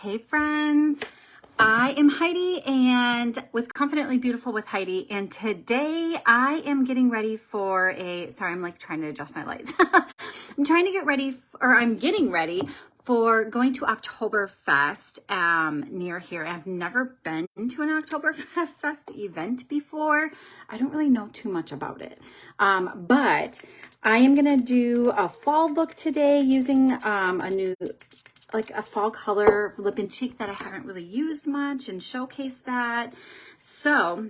Hey friends, I am Heidi and with Confidently Beautiful with Heidi, and today I am getting ready for I'm like trying to adjust my lights. I'm trying to get ready, I'm getting ready for going to Oktoberfest near here. I've never been to an Oktoberfest event before. I don't really know too much about it, but I am gonna do a fall look today using a new a fall color Lip+Cheek that I haven't really used much and showcase that. So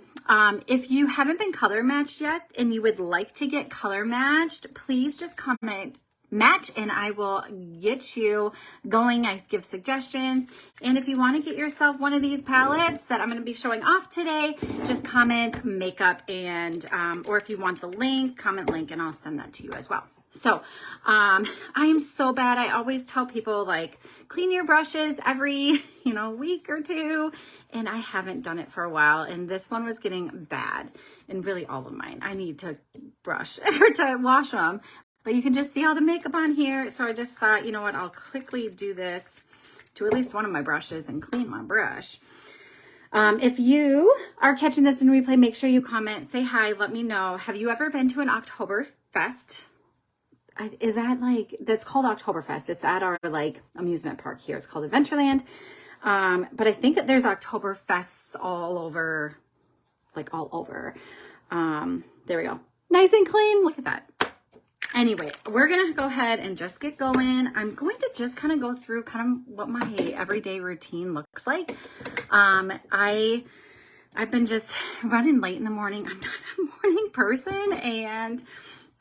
if you haven't been color matched yet and you would like to get color matched, please just comment match and I will get you going. I give suggestions. And if you want to get yourself one of these palettes that I'm going to be showing off today, just comment makeup and or if you want the link, comment link and I'll send that to you as well. So I am so bad. I always tell people like clean your brushes every, week or two. And I haven't done it for a while. And this one was getting bad, and really all of mine. I need to brush or to wash them, but you can just see all the makeup on here. So I just thought, you know what, I'll quickly do this to at least one of my brushes and clean my brush. If you are catching this in replay, make sure you comment, say hi, let me know. Have you ever been to an Oktoberfest? Is that that's called Oktoberfest. It's at our amusement park here. It's called Adventureland. But I think that there's Oktoberfests all over, all over. There we go. Nice and clean. Look at that. Anyway, we're going to go ahead and just get going. I'm going to just kind of go through what my everyday routine looks like. I've been just running late in the morning. I'm not a morning person, and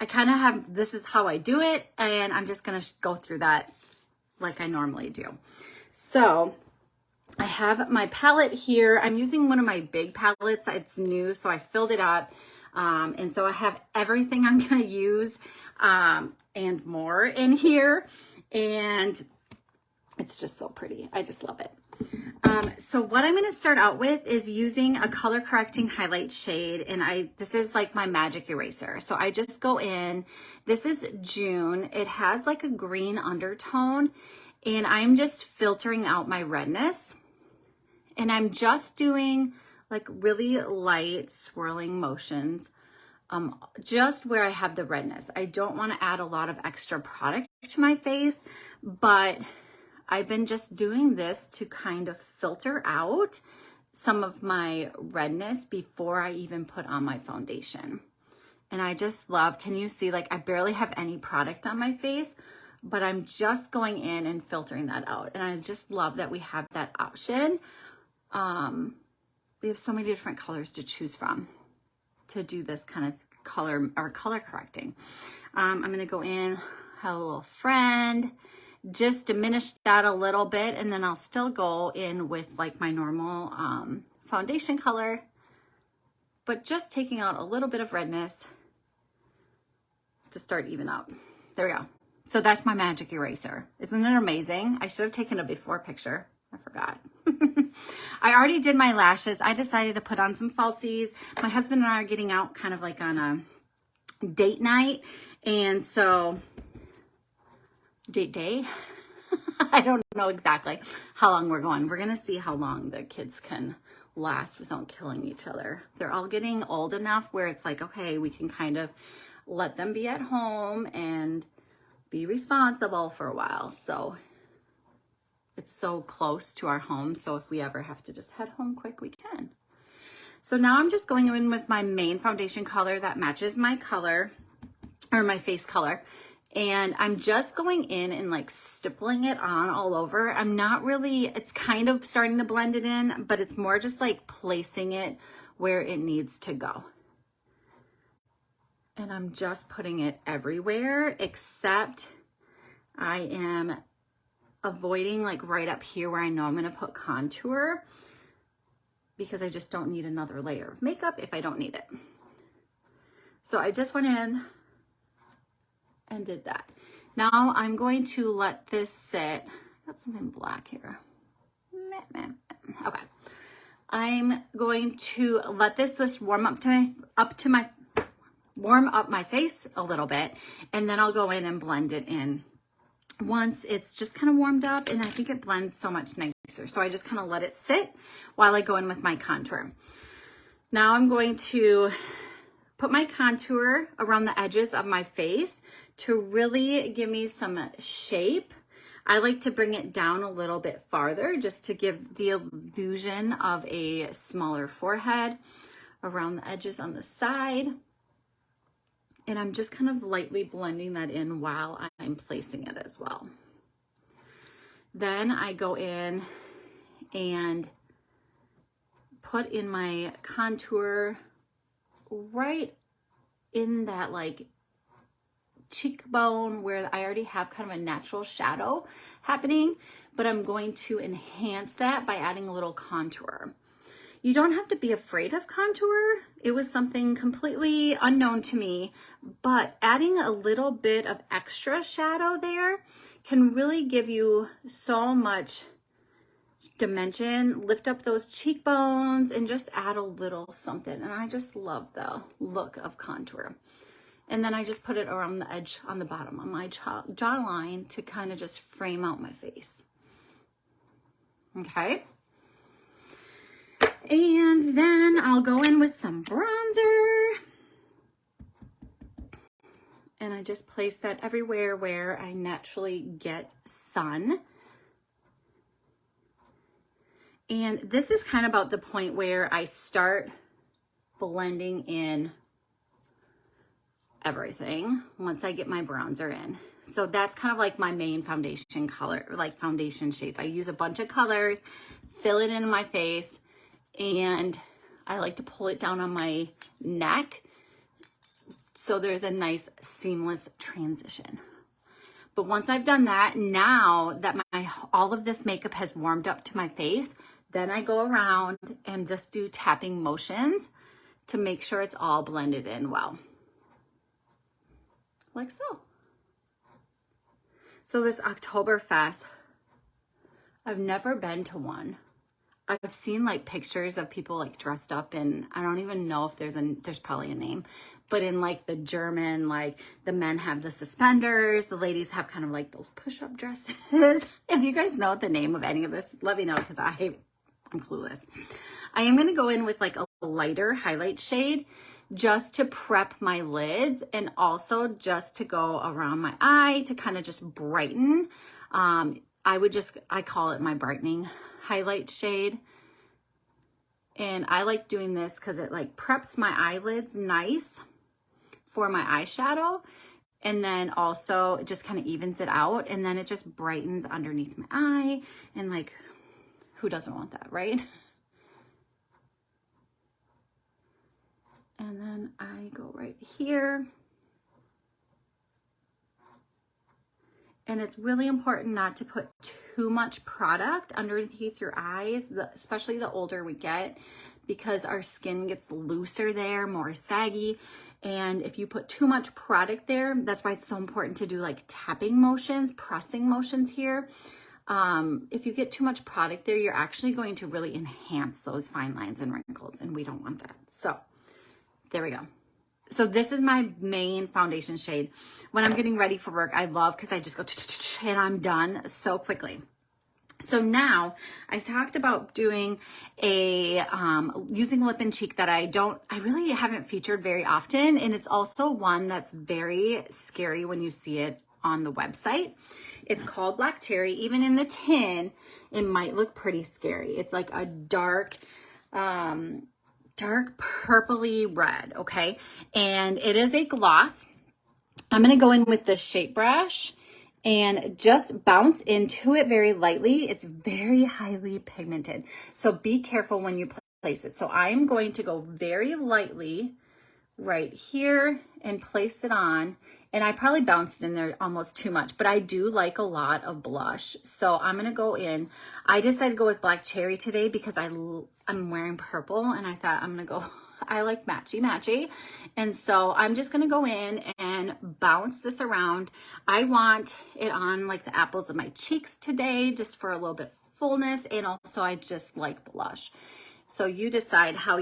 I kind of have, this is how I do it, and I'm just going to go through that like I normally do. So I have my palette here. I'm using one of my big palettes. It's new, so I filled it up. And so I have everything I'm going to use and more in here. And it's just so pretty. I just love it. So what I'm going to start out with is using a color correcting highlight shade. And this is like my magic eraser. So I just go in, this is June. It has like a green undertone, and I'm just filtering out my redness. And I'm just doing like really light swirling motions, just where I have the redness. I don't want to add a lot of extra product to my face, but I've been just doing this to kind of filter out some of my redness before I even put on my foundation. And I just love, can you see, I barely have any product on my face, but I'm just going in and filtering that out. And I just love that we have that option. We have so many different colors to choose from to do this kind of color correcting. I'm going to go in, have a little friend, just diminish that a little bit, and then I'll still go in with my normal foundation color, but just taking out a little bit of redness to start even out. There we go. So that's my magic eraser. Isn't it amazing? I should have taken a before picture. I forgot. I already did my lashes. I decided to put on some falsies. My husband and I are getting out kind of on a date night. And so, date day? I don't know exactly how long we're going. We're going to see how long the kids can last without killing each other. They're all getting old enough where it's okay, we can kind of let them be at home and be responsible for a while. So it's so close to our home. So if we ever have to just head home quick, we can. So now I'm just going in with my main foundation color that matches my color or my face color. And I'm just going in and stippling it on all over. I'm not really, it's kind of starting to blend it in, but it's more just placing it where it needs to go. And I'm just putting it everywhere, except I am avoiding right up here where I know I'm going to put contour, because I just don't need another layer of makeup if I don't need it. So I just went in and did that. Now I'm going to let this sit. I got something black here. Okay. I'm going to let this warm up warm up my face a little bit, and then I'll go in and blend it in once it's just kind of warmed up, and I think it blends so much nicer mixer. So I just kind of let it sit while I go in with my contour. Now I'm going to put my contour around the edges of my face to really give me some shape. I like to bring it down a little bit farther just to give the illusion of a smaller forehead around the edges on the side. And I'm just kind of lightly blending that in while I'm placing it as well. Then I go in and put in my contour right in that like cheekbone where I already have kind of a natural shadow happening, but I'm going to enhance that by adding a little contour. You don't have to be afraid of contour. It was something completely unknown to me, but adding a little bit of extra shadow there can really give you so much dimension, lift up those cheekbones, and just add a little something. And I just love the look of contour. And then I just put it around the edge on the bottom of my jawline to kind of just frame out my face. Okay. And then I'll go in with some bronzer. And I just place that everywhere where I naturally get sun. And this is kind of about the point where I start blending in everything once I get my bronzer in. So that's kind of like my main foundation color, like foundation shades. I use a bunch of colors, fill it in my face, and I like to pull it down on my neck so there's a nice seamless transition. But once I've done that, now that all of this makeup has warmed up to my face, then I go around and just do tapping motions to make sure it's all blended in well. Like so. So this Oktoberfest, I've never been to one. I've seen like pictures of people like dressed up in, I don't even know if there's probably a name, but in like the German, like the men have the suspenders, the ladies have kind of like those push-up dresses. If you guys know the name of any of this, let me know because I'm clueless. I am going to go in with like a lighter highlight shade just to prep my lids and also just to go around my eye to kind of just brighten. I call it my brightening highlight shade. And I like doing this because it like preps my eyelids nice for my eyeshadow. And then also it just kind of evens it out. And then it just brightens underneath my eye. And like, who doesn't want that, right? And then I go right here. And it's really important not to put too much product underneath your eyes, especially the older we get, because our skin gets looser there, more saggy. And if you put too much product there, that's why it's so important to do like tapping motions, pressing motions here. If you get too much product there, you're actually going to really enhance those fine lines and wrinkles, and we don't want that. So there we go. So this is my main foundation shade. When I'm getting ready for work, I love because I just go and I'm done so quickly. So now I talked about doing a using Lip+Cheek that I really haven't featured very often, and it's also one that's very scary when you see it on the website. It's called Black Cherry. Even in the tin, it might look pretty scary. It's like a dark purpley red, okay? And it is a gloss. I'm going to go in with the shape brush and just bounce into it very lightly. It's very highly pigmented, so be careful when you place it. So I'm going to go very lightly right here and place it on. And I probably bounced in there almost too much, but I do like a lot of blush. So I'm going to go in. I decided to go with Black Cherry today because I'm wearing purple, and I thought I'm going to go, I like matchy. And so I'm just going to go in and bounce this around. I want it on like the apples of my cheeks today, just for a little bit of fullness. And also I just like blush. So you decide how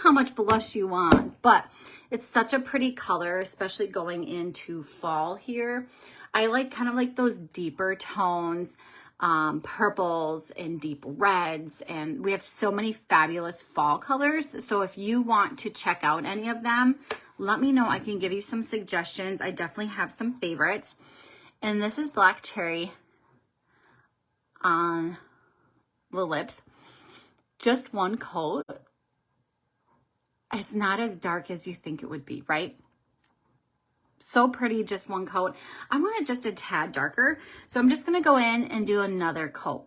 much blush you want, but it's such a pretty color, especially going into fall here. I like kind of like those deeper tones, purples and deep reds, and we have so many fabulous fall colors. So if you want to check out any of them, let me know. I can give you some suggestions. I definitely have some favorites. And this is Black Cherry on the lips. Just one coat. It's not as dark as you think it would be, right? So pretty, just one coat. I want it just a tad darker, so I'm just gonna go in and do another coat.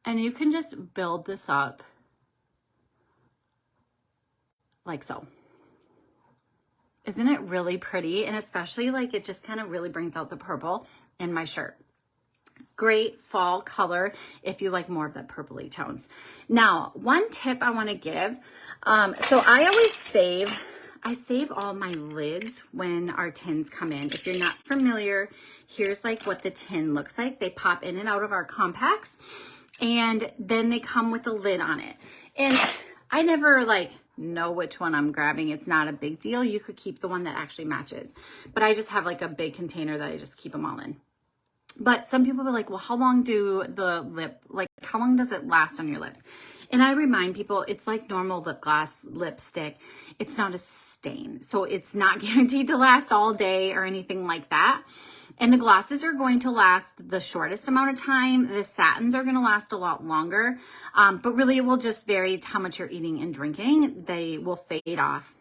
And you can just build this up like so. Isn't it really pretty? And especially like it just kind of really brings out the purple in my shirt. Great fall color if you like more of that purpley tones. Now, one tip I want to give. So I always save all my lids when our tins come in. If you're not familiar, here's like what the tin looks like. They pop in and out of our compacts, and then they come with a lid on it. And I never like know which one I'm grabbing. It's not a big deal. You could keep the one that actually matches, but I just have like a big container that I just keep them all in. But some people are like, well, how long how long does it last on your lips? And I remind people, it's like normal lip gloss lipstick. It's not a stain. So it's not guaranteed to last all day or anything like that. And the glosses are going to last the shortest amount of time. The satins are going to last a lot longer. But really, it will just vary how much you're eating and drinking. They will fade off.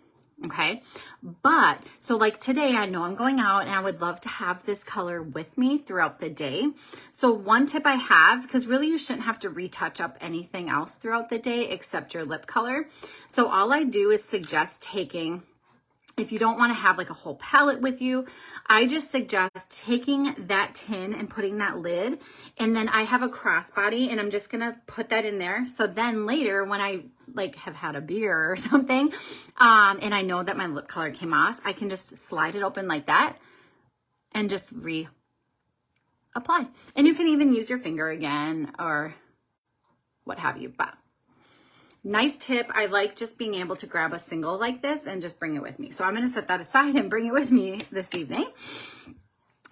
Okay. But so like today, I know I'm going out and I would love to have this color with me throughout the day. So one tip I have, because really you shouldn't have to retouch up anything else throughout the day except your lip color. So all I do is suggest taking, if you don't want to have like a whole palette with you, I just suggest taking that tin and putting that lid. And then I have a crossbody and I'm just going to put that in there. So then later when I like have had a beer or something, and I know that my lip color came off, I can just slide it open like that and just reapply. And you can even use your finger again or what have you. But nice tip. I like just being able to grab a single like this and just bring it with me. So I'm going to set that aside and bring it with me this evening.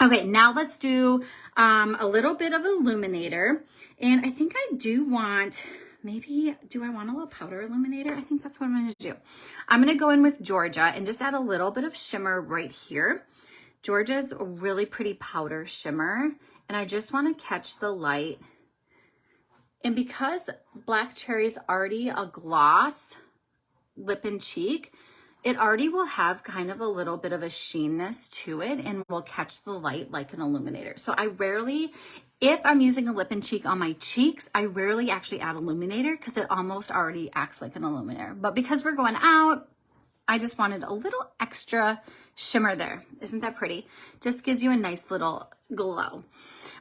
Okay, now let's do a little bit of Illuminator. And I think I do want, do I want a little powder Illuminator? I think that's what I'm going to do. I'm going to go in with Georgia and just add a little bit of shimmer right here. Georgia's a really pretty powder shimmer. And I just want to catch the light. And because Black Cherry's already a gloss Lip+Cheek, it already will have kind of a little bit of a sheenness to it and will catch the light like an illuminator. So I rarely, if I'm using a Lip+Cheek on my cheeks, I rarely actually add illuminator because it almost already acts like an illuminator. But because we're going out, I just wanted a little extra shimmer there. Isn't that pretty? Just gives you a nice little glow.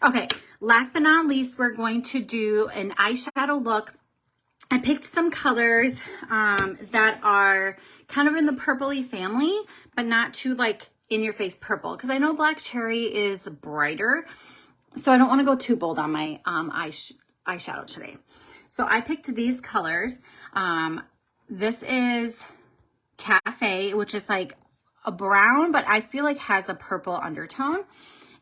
Okay, last but not least, we're going to do an eyeshadow look. I picked some colors that are kind of in the purpley family, but not too like in your face purple, because I know Black Cherry is brighter. So I don't want to go too bold on my eyeshadow today. So I picked these colors. This is Cafe, which is like a brown, but I feel like has a purple undertone.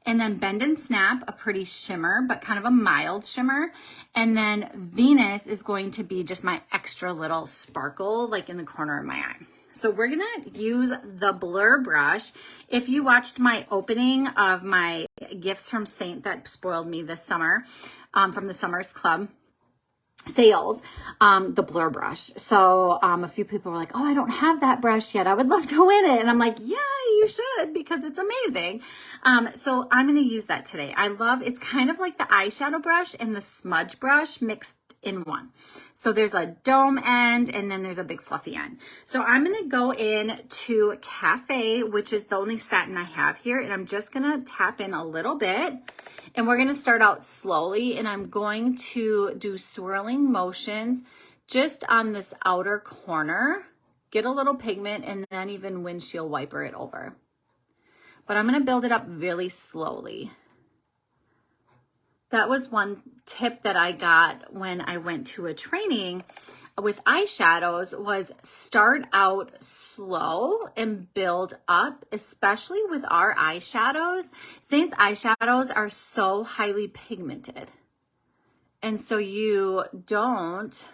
And then Bend and Snap, a pretty shimmer, but kind of a mild shimmer. And then Venus is going to be just my extra little sparkle, like in the corner of my eye. So we're going to use the Blur brush. If you watched my opening of my gifts from Seint that spoiled me this summer, from the Summers Club sales, the Blur brush. So a few people were like, oh, I don't have that brush yet. I would love to win it. And I'm like, yeah, you should, because it's amazing. So I'm going to use that today. It's kind of like the eyeshadow brush and the smudge brush mixed in one. So there's a dome end and then there's a big fluffy end. So I'm going to go in to Cafe, which is the only satin I have here. And I'm just going to tap in a little bit. And we're going to start out slowly, and I'm going to do swirling motions just on this outer corner, get a little pigment, and then even windshield wiper it over. But I'm going to build it up really slowly. That was one tip that I got when I went to a training with eyeshadows was start out slow and build up, especially with our eyeshadows. Seint's eyeshadows are so highly pigmented. And so you don't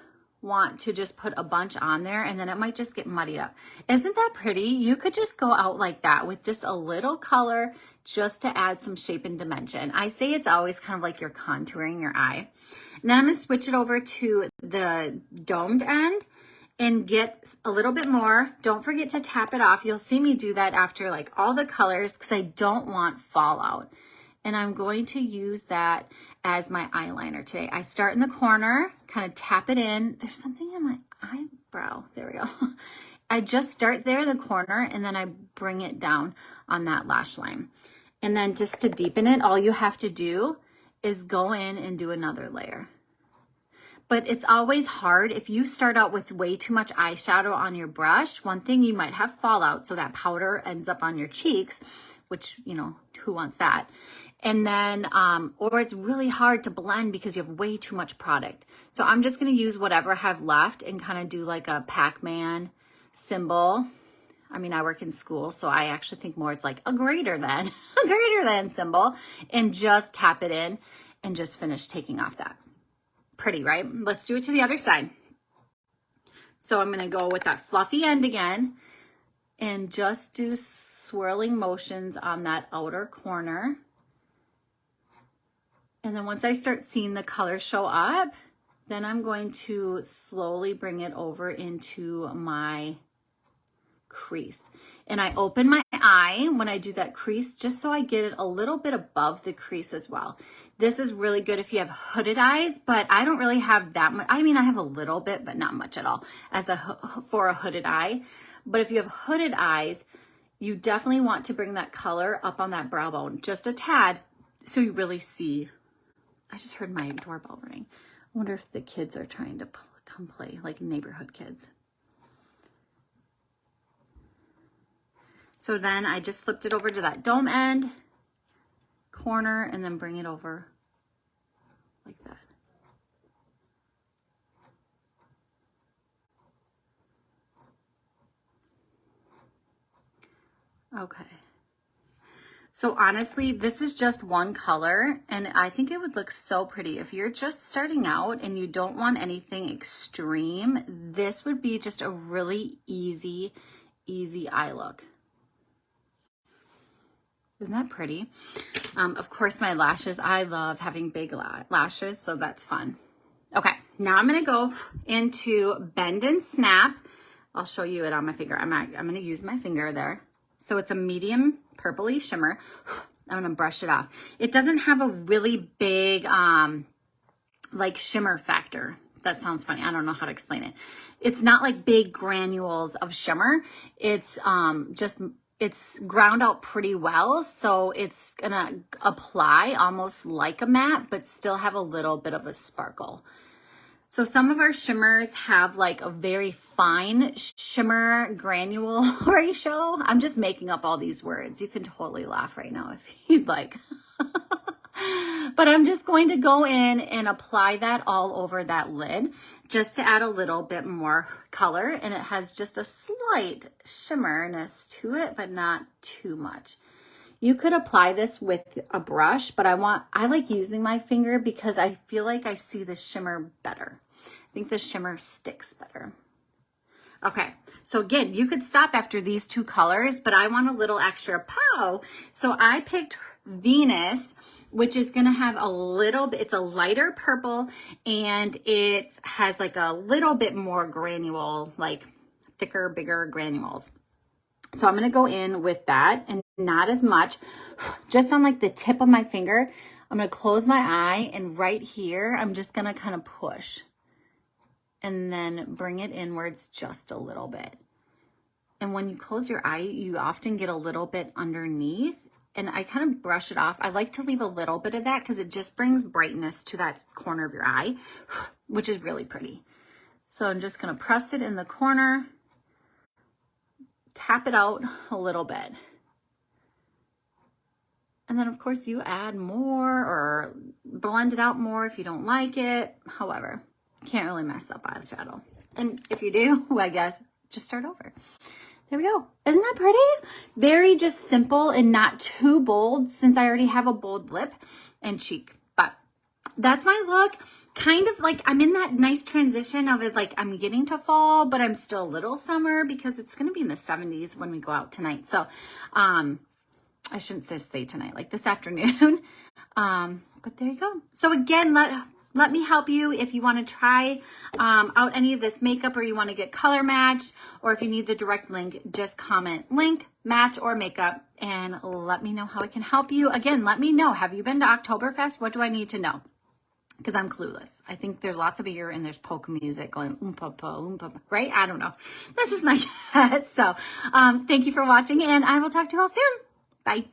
want to just put a bunch on there and then it might just get muddied up. Isn't that pretty? You could just go out like that with just a little color just to add some shape and dimension. I say it's always kind of like you're contouring your eye. And then I'm going to switch it over to the domed end and get a little bit more. Don't forget to tap it off. You'll see me do that after like all the colors because I don't want fallout. And I'm going to use that as my eyeliner today. I start in the corner, kind of tap it in. There's something in my eyebrow. There we go. I just start there in the corner and then I bring it down on that lash line. And then just to deepen it, all you have to do is go in and do another layer. But it's always hard if you start out with way too much eyeshadow on your brush. One thing, you might have fallout, so that powder ends up on your cheeks, which, you know, who wants that? And then, or it's really hard to blend because you have way too much product. So I'm just going to use whatever I have left and kind of do like a Pac-Man symbol. I mean, I work in school, so I actually think more it's like a greater than, a greater than symbol, and just tap it in and just finish taking off that. Pretty, right? Let's do it to the other side. So I'm going to go with that fluffy end again and just do swirling motions on that outer corner. And then once I start seeing the color show up, then I'm going to slowly bring it over into my crease. And I open my eye when I do that crease just so I get it a little bit above the crease as well. This is really good if you have hooded eyes, but I don't really have that much. I mean, I have a little bit, but not much at all for a hooded eye. But if you have hooded eyes, you definitely want to bring that color up on that brow bone just a tad so you really see. I just heard my doorbell ring. I wonder if the kids are trying to come play, like neighborhood kids. So then I just flipped it over to that dome end, corner, and then bring it over like that. Okay. So honestly, this is just one color, and I think it would look so pretty. If you're just starting out and you don't want anything extreme, this would be just a really easy eye look. Isn't that pretty? Of course, my lashes, I love having big lashes, so that's fun. Okay, now I'm gonna go into Bend and Snap. I'll show you it on my finger. I'm gonna use my finger there. So it's a medium purpley shimmer. I'm gonna brush it off. It doesn't have a really big like shimmer factor. That sounds funny. I don't know how to explain it. It's not like big granules of shimmer. It's it's ground out pretty well, so it's gonna apply almost like a matte, but still have a little bit of a sparkle. So some of our shimmers have like a very fine shimmer granule ratio. I'm just making up all these words. You can totally laugh right now if you'd like. But I'm just going to go in and apply that all over that lid just to add a little bit more color. And it has just a slight shimmerness to it, but not too much. You could apply this with a brush, but I like using my finger because I feel like I see the shimmer better. I think the shimmer sticks better. Okay, so again, you could stop after these two colors, but I want a little extra pow. So I picked Venus, which is gonna have a little bit, it's a lighter purple, and it has like a little bit more granule, like thicker, bigger granules. So I'm gonna go in with that, and not as much, just on like the tip of my finger. I'm gonna close my eye, and right here, I'm just gonna kind of push and then bring it inwards just a little bit. And when you close your eye, you often get a little bit underneath, and I kind of brush it off. I like to leave a little bit of that because it just brings brightness to that corner of your eye, which is really pretty. So I'm just gonna press it in the corner, tap it out a little bit. And then of course you add more or blend it out more if you don't like it. However, can't really mess up eyeshadow. And if you do, well, I guess just start over. There we go. Isn't that pretty? Very just simple and not too bold since I already have a bold lip and cheek. But that's my look. Kind of like I'm in that nice transition of it, like I'm getting to fall, but I'm still a little summer because it's going to be in the 70s when we go out tonight. So I shouldn't say tonight, like this afternoon. But there you go. So again, let me help you if you want to try out any of this makeup or you want to get color matched, or if you need the direct link, just comment link, match, or makeup, and let me know how I can help you. Again, let me know. Have you been to Oktoberfest? What do I need to know? Because I'm clueless. I think there's lots of beer and there's polka music going right? I don't know. That's just my guess. So thank you for watching, and I will talk to you all soon. Bye.